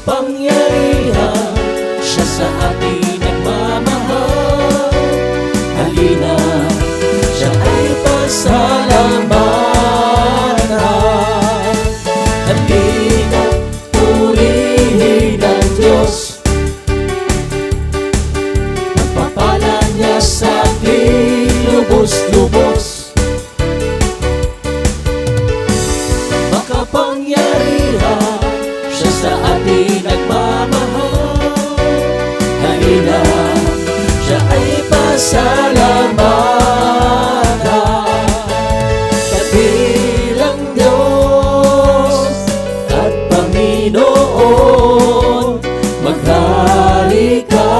makapangyarihan, siya sa atin nagmamahal. Halina, siya ay pasalamatan. Halina, purihin ang Diyos, pagpapala niya sa atin lubos-lubos. Makapangyarihan, siya sa atin nagmamahal. Halina, siya ay pasalamatan. Dakilang Diyos at Panginoon, maghari ka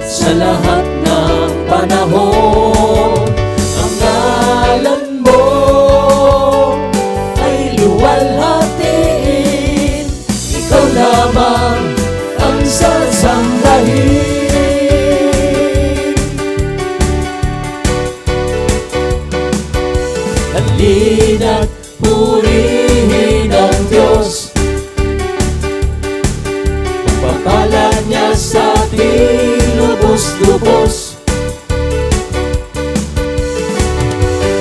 sa lahat ng panahon. Ang ngalan mo ay luwalhatiin, ikaw lamang ang sasambahin. Halina't purihin ang Diyos, pagpapala niya sa atin lubos-lubos.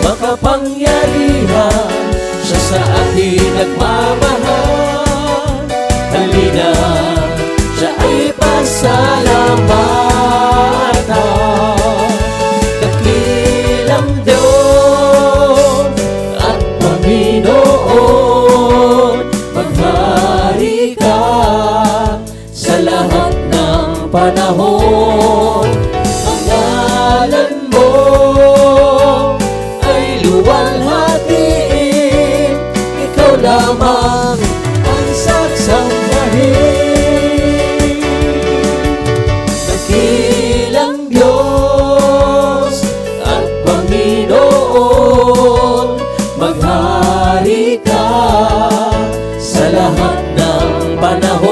Makapangyarihan, siya sa atin nagmamahal. Halina, siya ay pasalamatan. Dakilang Diyos at Panginoon, maghari ka sa lahat ng panahon. Ang ngalan mo ay luwalhatiin, ikaw lamang ang sasambahin. Dakilang Diyos at Panginoon, maghari ka sa lahat ng panahon.